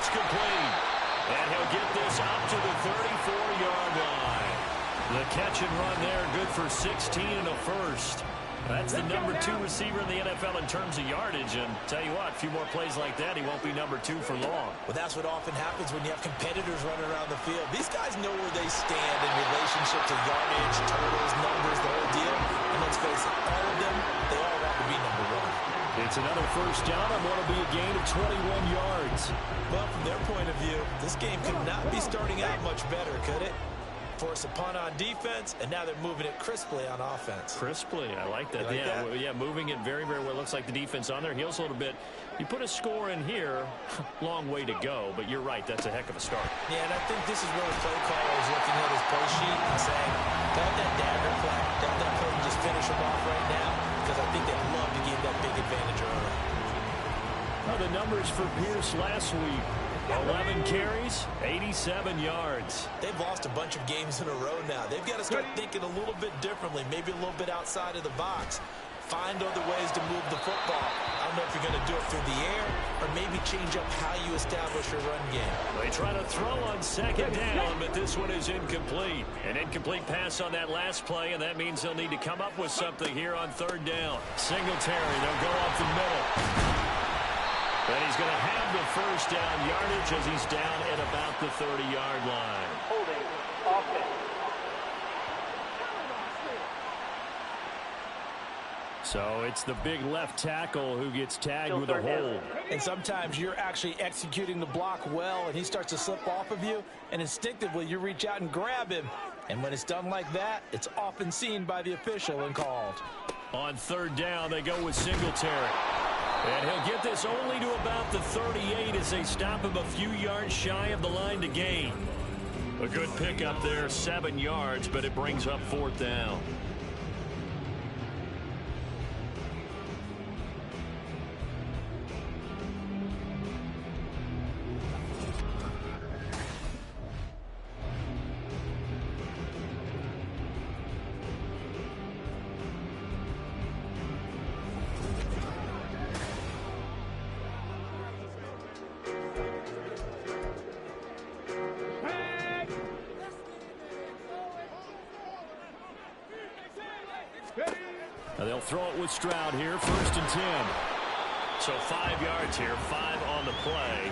It's complete. And he'll get this up to the 34-yard line. The catch and run there, good for 16 and a first. That's the number 2 receiver in the NFL in terms of yardage. And tell you what, a few more plays like that, he won't be number 2 for long. Well, that's what often happens when you have competitors running around the field. These guys know where they stand in relationship to yardage, totals, numbers, the whole deal. And let's face it, all of them, they all want to be number 1. It's another first down and what will be a gain of 21 yards. Well, from their point of view, this game could not be starting out much better, could it? Force a punt on defense, and now they're moving it crisply on offense. Crisply, I like that. Like that? Yeah, moving it very, very well. Looks like the defense on their heels a little bit. You put a score in here, long way to go, but you're right, that's a heck of a start. Yeah, and I think this is where the play caller is looking at his play sheet and saying, got that dagger play, got that play and just finish him off right now, because I think they'd love to give that big advantage early. Well, the numbers for Pierce last week. 11 carries, 87 yards. They've lost a bunch of games in a row now. They've got to start thinking a little bit differently, maybe a little bit outside of the box. Find other ways to move the football. I don't know if you're going to do it through the air or maybe change up how you establish your run game. They try to throw on second down, but this one is incomplete. An incomplete pass on that last play, and that means they'll need to come up with something here on third down. Singletary, they'll go up the middle. And he's going to have the first down yardage as he's down at about the 30-yard line. Holding offense. So it's the big left tackle who gets tagged with a hold. And sometimes you're actually executing the block well, and he starts to slip off of you, and instinctively you reach out and grab him. And when it's done like that, it's often seen by the official and called. On third down, they go with Singletary. And he'll get this only to about the 38 as they stop him a few yards shy of the line to gain. A good pickup there, 7 yards, but it brings up fourth down. They'll throw it with Stroud here, 1st and 10. So 5 yards here, 5 on the play.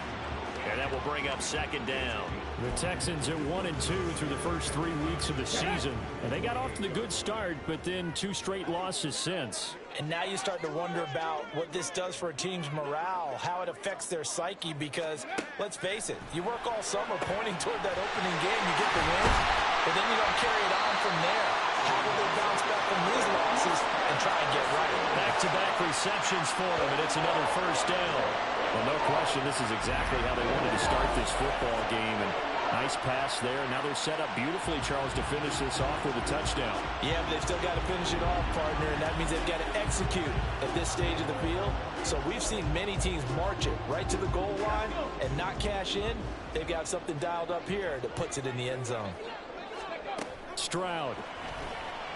And that will bring up second down. The Texans at 1-2 through the first 3 weeks of the season. And they got off to the good start, but then 2 straight losses since. And now you start to wonder about what this does for a team's morale, how it affects their psyche, because, let's face it, you work all summer pointing toward that opening game, you get the win, but then you don't carry it on from there. How will they bounce back from these losses and try and get right? Back-to-back receptions for him, and it's another first down. Well, no question, this is exactly how they wanted to start this football game. And nice pass there. Now they're set up beautifully, Charles, to finish this off with a touchdown. Yeah, but they've still got to finish it off, partner, and that means they've got to execute at this stage of the field. So we've seen many teams march it right to the goal line and not cash in. They've got something dialed up here that puts it in the end zone. Stroud.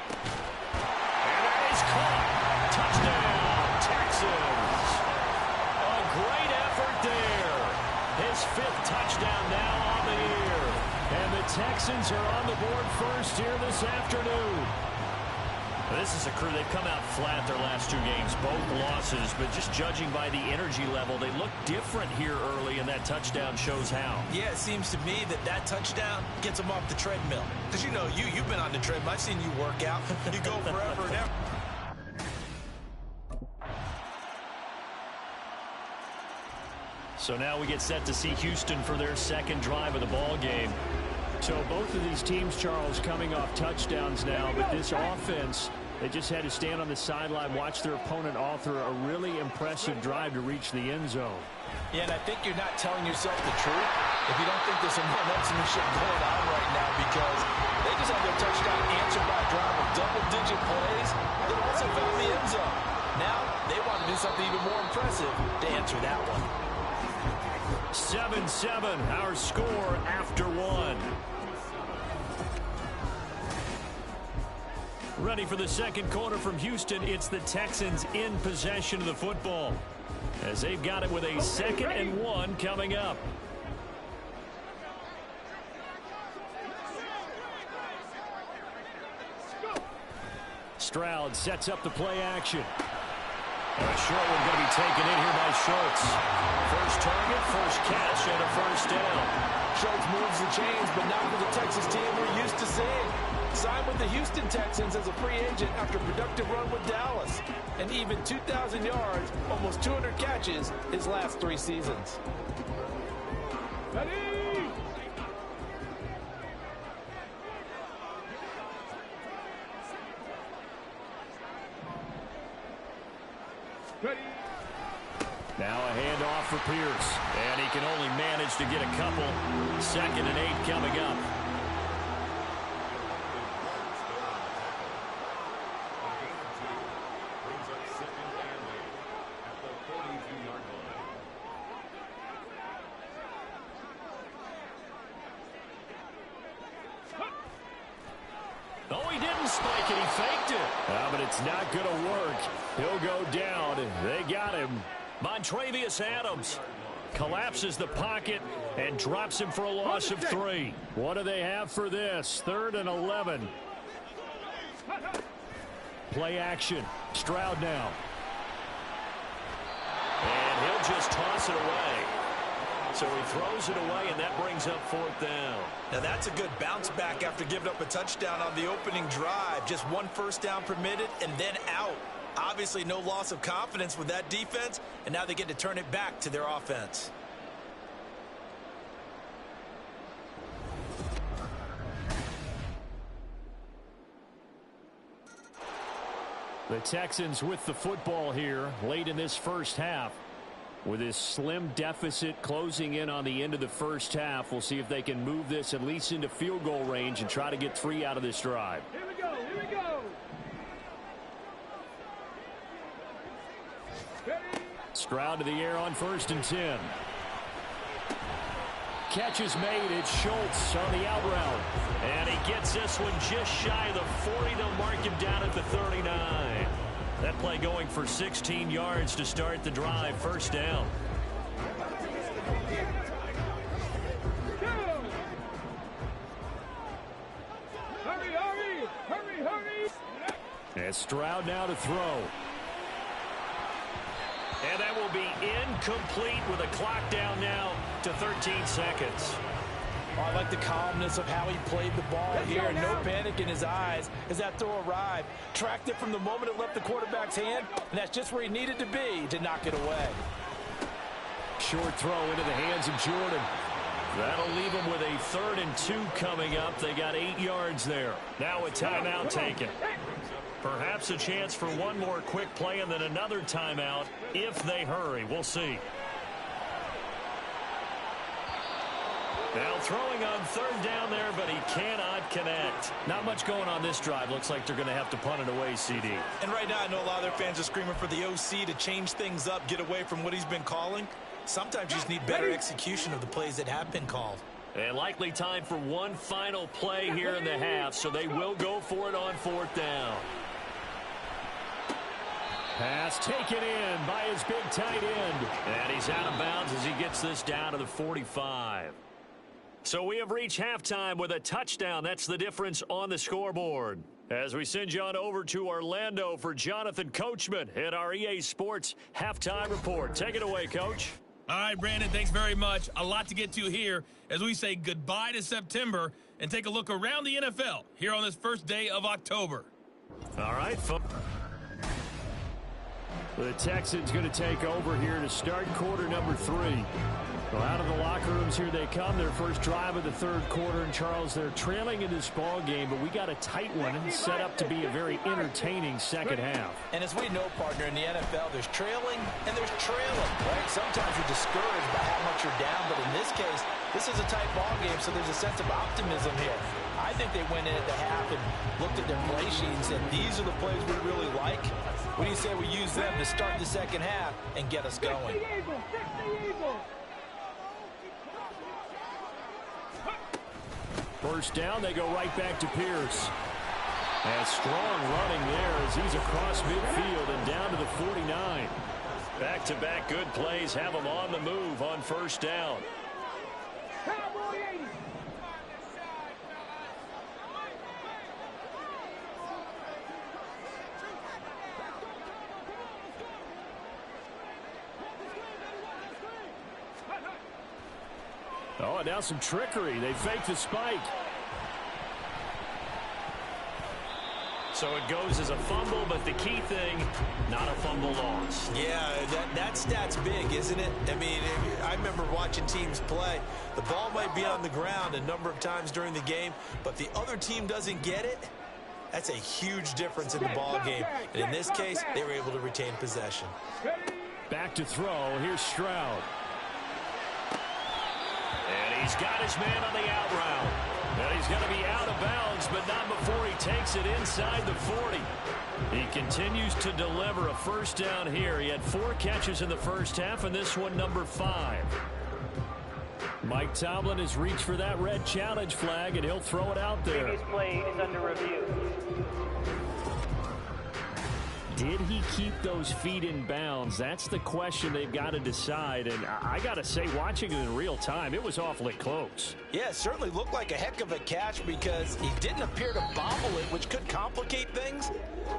And that is caught. Touchdown, Texans. A great effort there. His 5th touchdown now on the year. And the Texans are on the board first here this afternoon. This is a crew. They've come out flat their last 2 games, both losses, but just judging by the energy level, they look different here early, and that touchdown shows how. Yeah, it seems to me that that touchdown gets them off the treadmill. Because, you know, you've been on the treadmill. I've seen you work out. You go forever and ever. So now we get set to see Houston for their second drive of the ball game. So both of these teams, Charles, coming off touchdowns now, but this offense, they just had to stand on the sideline, watch their opponent author a really impressive drive to reach the end zone. Yeah, and I think you're not telling yourself the truth if you don't think there's some momentum going on right now, because they just had their touchdown answered by a drive of double-digit plays that also found the end zone. Now they want to do something even more impressive to answer that one. 7-7, our score after 1. Ready for the second quarter from Houston. It's the Texans in possession of the football, as they've got it with a 2nd and 1 coming up. Stroud sets up the play action. And a short one going to be taken in here by Schultz. First target, first catch, and a first down. Schultz moves the chains, but not for the Texas team we're used to seeing. Signed with the Houston Texans as a free agent after a productive run with Dallas. And even 2,000 yards, almost 200 catches his last 3 seasons. Ready? Ready. Now a handoff for Pierce. And he can only manage to get a couple. 2nd and 8 coming up. Oh, he didn't spike it. He faked it. But it's not going to work. He'll go down. They got him. Montravius Adams collapses the pocket and drops him for a loss of 3. What do they have for this? 3rd and 11. Play action. Stroud now. And he'll just toss it away. So he throws it away, and that brings up 4th down. Now that's a good bounce back after giving up a touchdown on the opening drive. Just 1 first down permitted and then out. Obviously no loss of confidence with that defense, and now they get to turn it back to their offense. The Texans with the football here late in this first half. With this slim deficit closing in on the end of the first half, we'll see if they can move this at least into field goal range and try to get 3 out of this drive. Here we go, here we go. Ready. Stroud to the air on 1st and 10. Catch is made. It's Schultz on the out route. And he gets this one just shy of the 40. They'll mark him down at the 39. That play going for 16 yards to start the drive. 1st down. Hurry, hurry, hurry, hurry. And Stroud now to throw. And that will be incomplete with a clock down now to 13 seconds. Oh, I like the calmness of how he played the ball here. No panic in his eyes as that throw arrived. Tracked it from the moment it left the quarterback's hand, and that's just where he needed to be to knock it away. Short throw into the hands of Jordan. That'll leave them with a 3rd and 2 coming up. They got 8 yards there. Now a timeout taken. Perhaps a chance for one more quick play and then another timeout if they hurry. We'll see. Now throwing on 3rd down there, but he cannot connect. Not much going on this drive. Looks like they're going to have to punt it away, CD. And right now I know a lot of their fans are screaming for the OC to change things up, get away from what he's been calling. Sometimes you just need better execution of the plays that have been called. And likely time for one final play here in the half, so they will go for it on 4th down. Pass taken in by his big tight end. And he's out of bounds as he gets this down to the 45. So we have reached halftime with a touchdown. That's the difference on the scoreboard. As we send you on over to Orlando for Jonathan Coachman at our EA Sports Halftime Report. Take it away, Coach. All right, Brandon, thanks very much. A lot to get to here as we say goodbye to September and take a look around the NFL here on this first day of October. All right, folks. The Texans going to take over here to start quarter number 3. Well, out of the locker rooms here they come. Their first drive of the 3rd quarter. And, Charles, they're trailing in this ball game, but we got a tight one and set up to be a very entertaining second half. And as we know, partner, in the NFL, there's trailing and there's trailing, right? Sometimes you're discouraged by how much you're down, but in this case, this is a tight ball game, so there's a sense of optimism here. I think they went in at the half and looked at their play sheets, and these are the plays we really like. What do you say we use them to start the second half and get us going? First down, they go right back to Pierce. And strong running there as he's across midfield and down to the 49. Back-to-back good plays have him on the move on first down. Oh, and now some trickery. They fake the spike. So it goes as a fumble, but the key thing, not a fumble loss. Yeah, that stat's big, isn't it? I mean, I remember watching teams play. The ball might be on the ground a number of times during the game, but the other team doesn't get it. That's a huge difference in the ball game. And in this case, they were able to retain possession. Back to throw. Here's Stroud. And he's got his man on the out route. And he's going to be out of bounds, but not before he takes it inside the 40. He continues to deliver a first down here. He had 4 catches in the first half, and this one number 5. Mike Tomlin has reached for that red challenge flag, and he'll throw it out there. Previous play is under review. Did he keep those feet in bounds? That's the question they've got to decide. And I got to say, watching it in real time, it was awfully close. Yeah, it certainly looked like a heck of a catch because he didn't appear to bobble it, which could complicate things.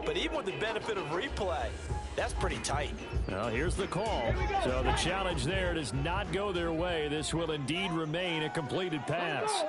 But even with the benefit of replay, that's pretty tight. Well, here's the call. So the challenge there does not go their way. This will indeed remain a completed pass.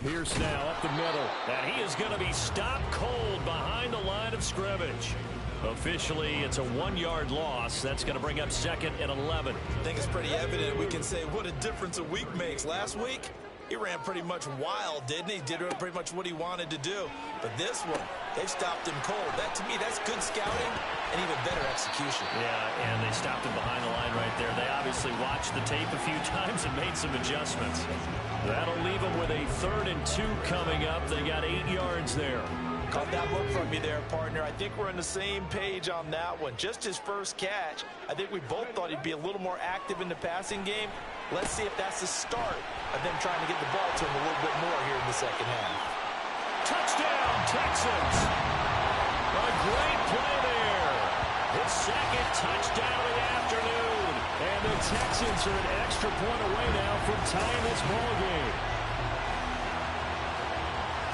Pierce now up the middle. And he is going to be stopped cold behind the line of scrimmage. Officially, it's a 1-yard loss. That's going to bring up 2nd and 11. I think it's pretty evident. We can say what a difference a week makes. Last week, he ran pretty much wild, didn't he? Did pretty much what he wanted to do. But this one, they've stopped him cold. That, to me, that's good scouting and even better execution. Yeah, and they stopped him behind the line right there. They obviously watched the tape a few times and made some adjustments. That'll leave them with a 3rd and 2 coming up. They got 8 yards there. Caught that look from you there, partner. I think we're on the same page on that one. Just his first catch, I think we both thought he'd be a little more active in the passing game. Let's see if that's the start of them trying to get the ball to him a little bit more here in the second half. Touchdown, Texans! A great play there. His 2nd touchdown of the afternoon. And the Texans are an extra point away now from tying this ball game.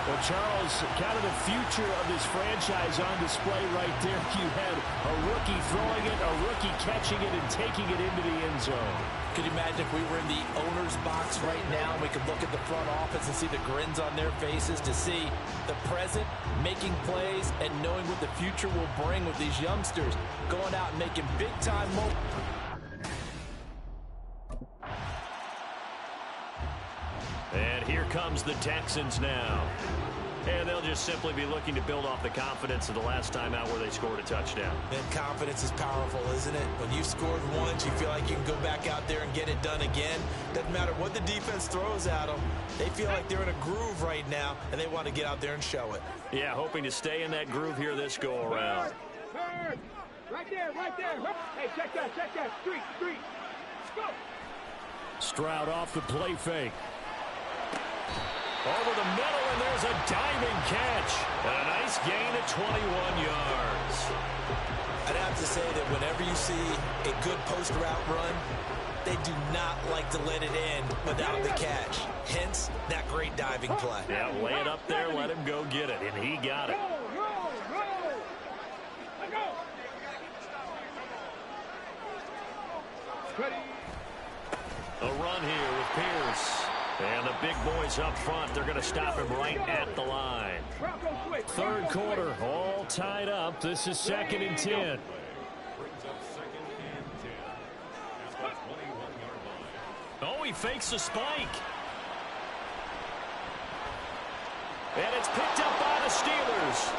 Well, Charles, kind of the future of this franchise on display right there. You had a rookie throwing it, a rookie catching it, and taking it into the end zone. Could you imagine if we were in the owner's box right now and we could look at the front office and see the grins on their faces, to see the present making plays and knowing what the future will bring with these youngsters going out and making big-time moments. And here comes the Texans now. And they'll just simply be looking to build off the confidence of the last time out where they scored a touchdown. And confidence is powerful, isn't it? When you've scored once, you feel like you can go back out there and get it done again. Doesn't matter what the defense throws at them. They feel like they're in a groove right now, and they want to get out there and show it. Yeah, hoping to stay in that groove here this go-around. Right there, right there. Hey, check that, street. Go. Stroud off the play fake. Over the middle, and there's a diving catch. And a nice gain of 21 yards. I'd have to say that whenever you see a good post route run, they do not like to let it end without the catch. Hence, that great diving play. Yeah, lay it up there, let him go get it, and he got it. A run here with Pierce. And the big boys up front, they're going to stop him right at the line. 3rd quarter, all tied up. This is 2nd and 10. Oh, he fakes a spike. And it's picked up by the Steelers.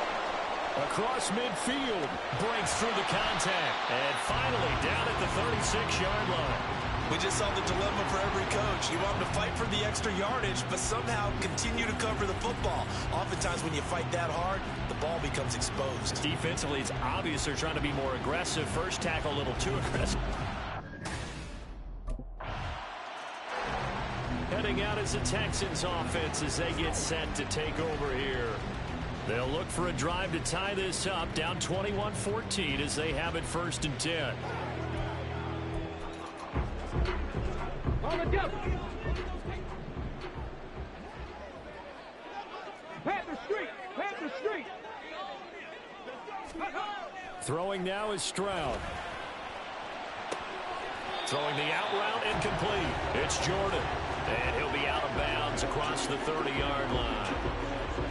Across midfield. Breaks through the contact. And finally down at the 36-yard line. We just saw the dilemma for every coach. You want them to fight for the extra yardage, but somehow continue to cover the football. Oftentimes when you fight that hard, the ball becomes exposed. Defensively, it's obvious they're trying to be more aggressive. First tackle a little too aggressive. Heading out as the Texans offense as they get set to take over here. They'll look for a drive to tie this up, down 21-14 as they have it 1st and 10. On the double. Panther Street. Throwing now is Stroud. Throwing the out route incomplete. It's Jordan. And he'll be out of bounds across the 30-yard line.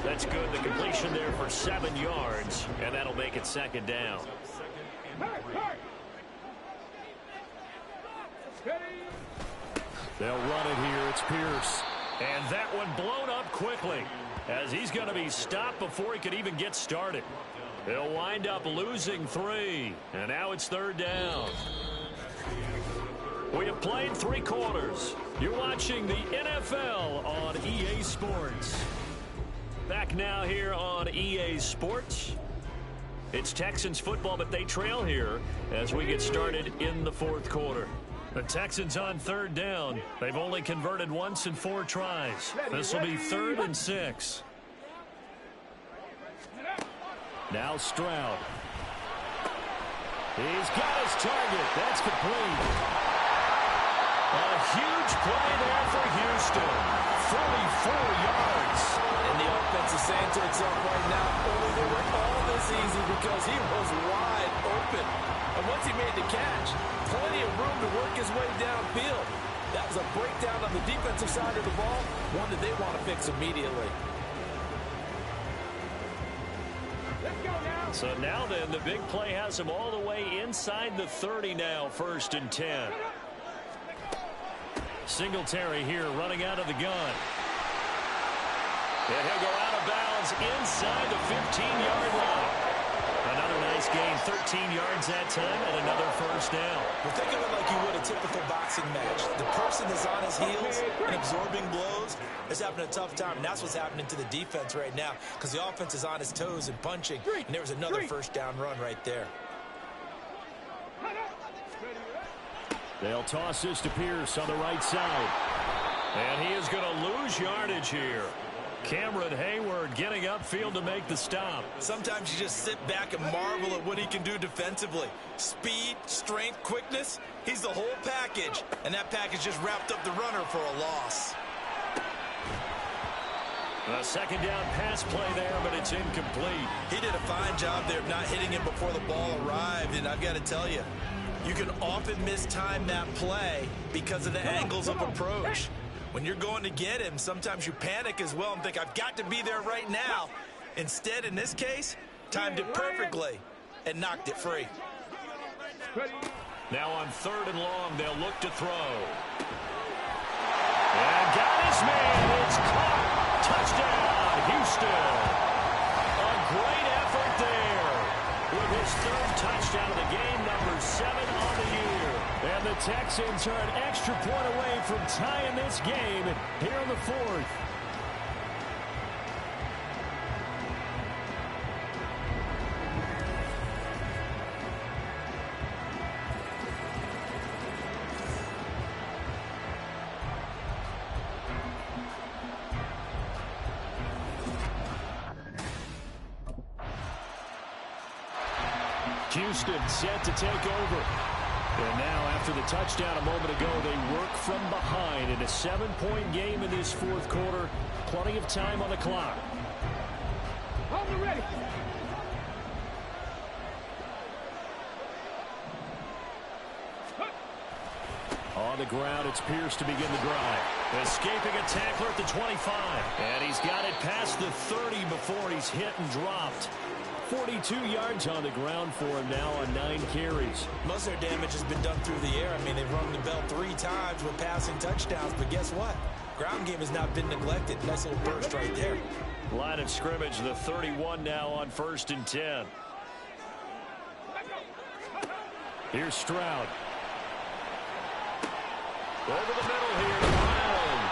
That's good. The completion there for 7 yards. And that'll make it second down. They'll run it here. It's Pierce. And that one blown up quickly as he's going to be stopped before he could even get started. They'll wind up losing 3. And now it's third down. We have played 3 quarters. You're watching the NFL on EA Sports. Back now here on EA Sports. It's Texans football, but they trail here as we get started in the fourth quarter. The Texans on third down. They've only converted once in 4 tries. This will be 3rd and 6. Now Stroud. He's got his target. That's complete. A huge play there for Houston. 44 yards. And the offense is saying to itself right now, only they were all this easy because he was wide open. And once he made the catch, plenty of room to work his way downfield. That was a breakdown on the defensive side of the ball, one that they want to fix immediately. Let's go now. So now then, the big play has him all the way inside the 30 now, 1st and 10. Singletary here running out of the gun. And he'll go out of bounds inside the 15-yard line. Another nice gain, 13 yards that time, and another first down. Well, think of it like you would a typical boxing match. The person is on his heels and absorbing blows is having a tough time. And that's what's happening to the defense right now because the offense is on his toes and punching. And there was another first down run right there. They'll toss this to Pierce on the right side. And he is going to lose yardage here. Cameron Hayward getting upfield to make the stop. Sometimes you just sit back and marvel at what he can do defensively. Speed, strength, quickness, he's the whole package. And that package just wrapped up the runner for a loss. A second down pass play there, but it's incomplete. He did a fine job there of not hitting it before the ball arrived. And I've got to tell you, you can often mistime that play because of the angles of approach. When you're going to get him, sometimes you panic as well and think, I've got to be there right now. Instead, in this case, timed it perfectly and knocked it free. Now on 3rd and long, they'll look to throw. And got his man. It's caught. Touchdown, Houston. A great effort there with his 3rd touchdown of the game, number 7 on the year. And the Texans are an extra point away from tying this game here in the 4th. Houston set to take over. And now, after the touchdown a moment ago, they work from behind in a 7-point game in this 4th quarter. Plenty of time on the clock. Hold it ready. On the ground, it's Pierce to begin the drive. Escaping a tackler at the 25. And he's got it past the 30 before he's hit and dropped. 42 yards on the ground for him now on 9 carries. Most of their damage has been done through the air. I mean, they've rung the bell 3 times with passing touchdowns, but guess what? Ground game has not been neglected. Nice little burst right there. Line of scrimmage, the 31 now on 1st and 10. Here's Stroud. Over the middle here to Brown.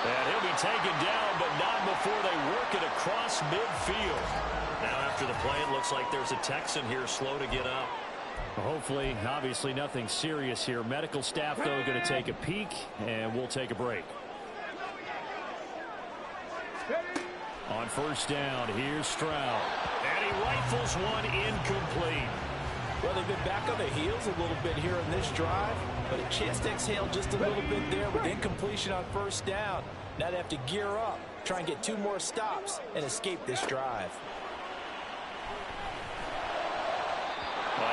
And he'll be taken down, but not before they work it across midfield. Now after the play, it looks like there's a Texan here slow to get up. Hopefully, obviously nothing serious here. Medical staff, though, going to take a peek, and we'll take a break. On 1st down, here's Stroud. And he rifles one incomplete. Well, they've been back on their heels a little bit here on this drive, but a chance to exhale just a little bit there with incompletion on 1st down. Now they have to gear up, try and get 2 more stops, and escape this drive.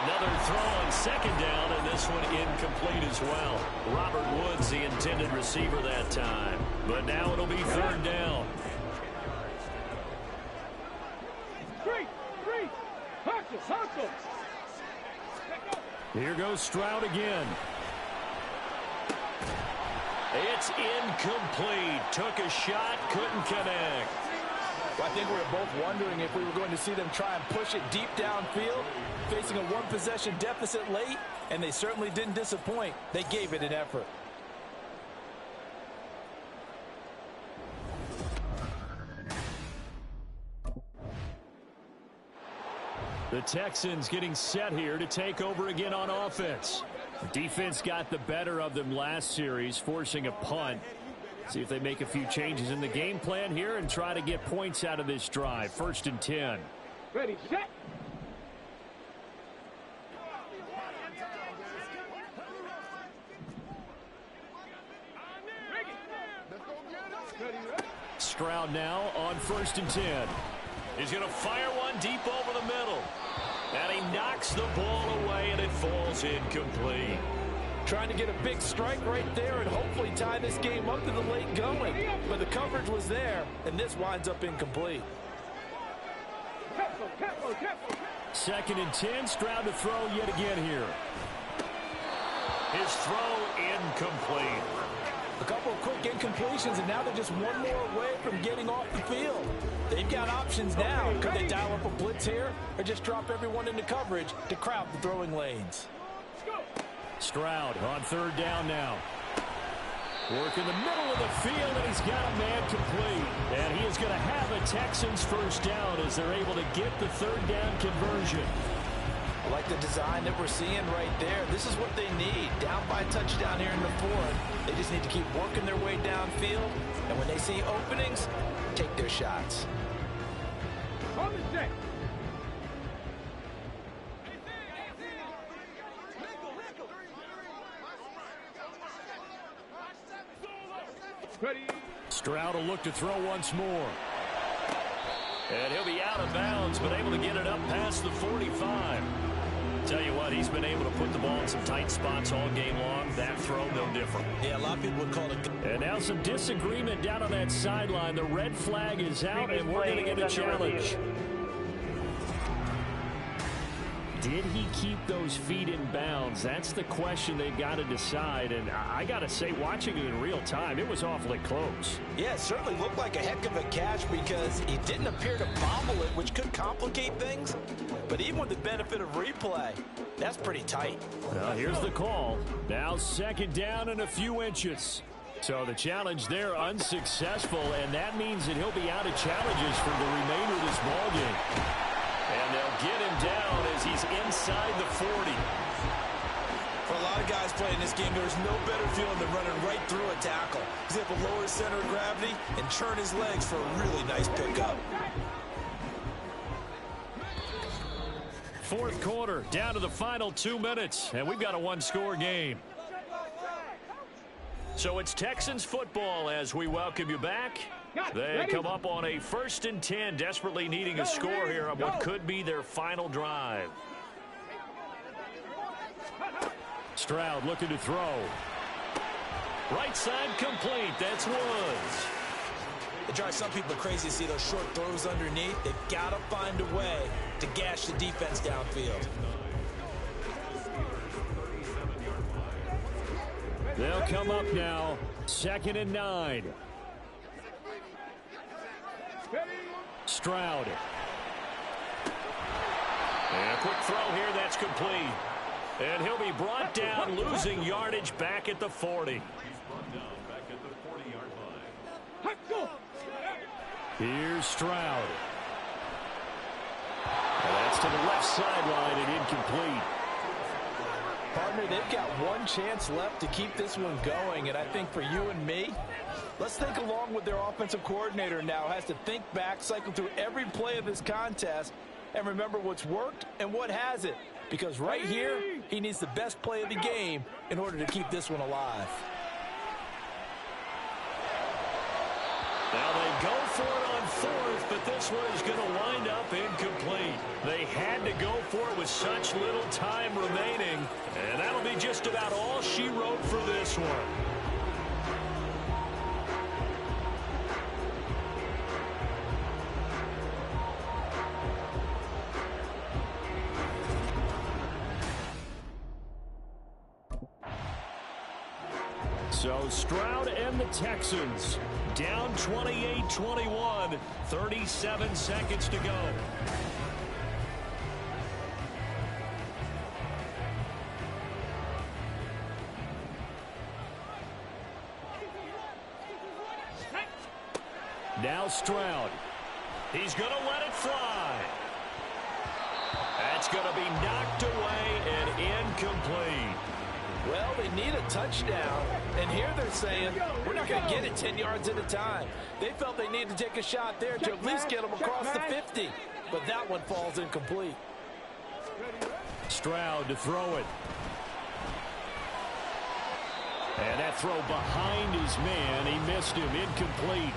Another throw on second down, and this one incomplete as well. Robert Woods, the intended receiver that time. But now it'll be third down. Hustle. Here goes Stroud again. It's incomplete. Took a shot, couldn't connect. Well, I think we were both wondering if we were going to see them try and push it deep downfield, facing a one-possession deficit late, and they certainly didn't disappoint. They gave it an effort. The Texans getting set here to take over again on offense. The defense got the better of them last series, forcing a punt. See if they make a few changes in the game plan here and try to get points out of this drive. 1st and 10. Ready, set. Stroud now on 1st and 10. He's going to fire one deep over the middle. And he knocks the ball away, and it falls incomplete. Trying to get a big strike right there and hopefully tie this game up to the late going. But the coverage was there, and this winds up incomplete. 2nd and 10. Stroud to throw yet again here. His throw incomplete. A couple of quick incompletions, and now they're just one more away from getting off the field. They've got options now. Could they dial up a blitz here or just drop everyone into coverage to crowd the throwing lanes? Stroud on 3rd down now. Work in the middle of the field, and he's got a man complete. And he is going to have a Texans 1st down as they're able to get the 3rd down conversion. I like the design that we're seeing right there. This is what they need. Down by a touchdown here in the 4th. They just need to keep working their way downfield. And when they see openings, take their shots. On the set. Ready. Stroud will look to throw once more. And he'll be out of bounds, but able to get it up past the 45. Tell you what, he's been able to put the ball in some tight spots all game long. That throw, no different. Yeah, a lot of people would call it. And now some disagreement down on that sideline. The red flag is out, and we're going to get a challenge. Did he keep those feet in bounds? That's the question they've got to decide. And I got to say, watching it in real time, it was awfully close. Yeah, it certainly looked like a heck of a catch because he didn't appear to bobble it, which could complicate things. But even with the benefit of replay, that's pretty tight. Well, here's the call. Now 2nd down and a few inches. So the challenge there unsuccessful, and that means that he'll be out of challenges for the remainder of this ballgame. And they'll get him down as he's inside the 40. For a lot of guys playing this game, there's no better feeling than running right through a tackle. He's able to lower his center of gravity and turn his legs for a really nice pickup. 4th quarter, down to the final 2 minutes, and we've got a one-score game. So it's Texans football as we welcome you back. They come up on a 1st and 10, desperately needing a score here on what could be their final drive. Stroud looking to throw. Right side complete. That's Woods. It drives some people crazy to see those short throws underneath. They've got to find a way to gash the defense downfield. They'll come up now, 2nd and 9. Stroud. And a quick throw here, that's complete. And he'll be brought down, losing yardage back at the 40. Here's Stroud. And that's to the left sideline and incomplete. Partner, they've got one chance left to keep this one going, and I think for you and me, let's think along with their offensive coordinator now. Has to think back, cycle through every play of this contest, and remember what's worked and what hasn't. Because right here, he needs the best play of the game in order to keep this one alive. Now they go for it on fourth, but this one is going to wind up incomplete. They had to go for it with such little time remaining, and that'll be just about all she wrote for this one. So Stroud and the Texans down 28-21, 37 seconds to go. Now Stroud. He's going to let it fly. That's going to be knocked away and incomplete. Well, they need a touchdown, and here they're saying, we're not going to get it 10 yards at a time. They felt they needed to take a shot there to at least get them across the 50, but that one falls incomplete. Stroud to throw it. And that throw behind his man, he missed him, incomplete.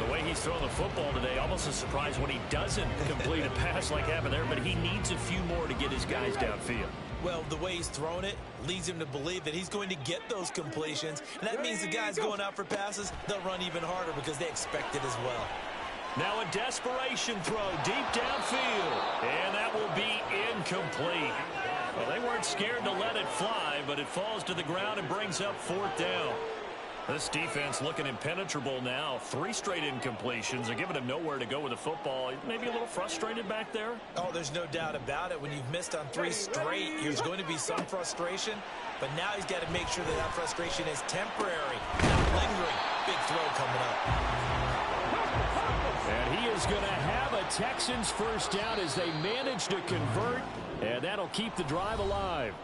The way he's throwing the football today, almost a surprise when he doesn't complete a pass like happened there, but he needs a few more to get his guys downfield. Well, the way he's thrown it leads him to believe that he's going to get those completions, and that means the guys going out for passes, they'll run even harder because they expect it as well. Now a desperation throw deep downfield, and that will be incomplete. Well, they weren't scared to let it fly, but it falls to the ground and brings up fourth down. This defense looking impenetrable now. 3 straight incompletions. They're giving him nowhere to go with the football. Maybe a little frustrated back there. Oh, there's no doubt about it. When you've missed on 3 straight, there's going to be some frustration. But now he's got to make sure that that frustration is temporary, not lingering. Big throw coming up. And he is going to have a Texans first down as they manage to convert. And that'll keep the drive alive.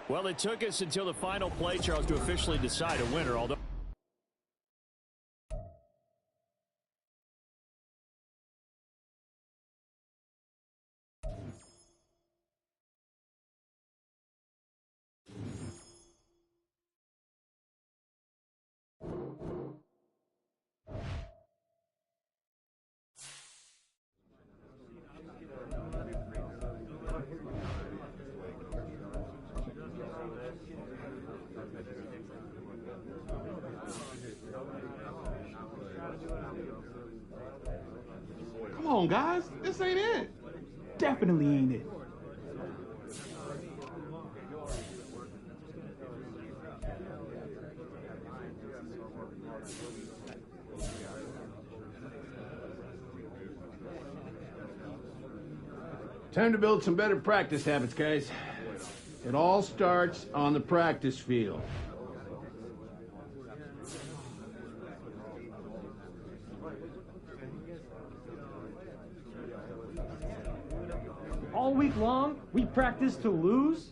Well, it took us until the final play, Charles, to officially decide a winner, although Come on, guys. This ain't it. Definitely ain't it. Time to build some better practice habits, guys. It all starts on the practice field. All week long, we practice to lose?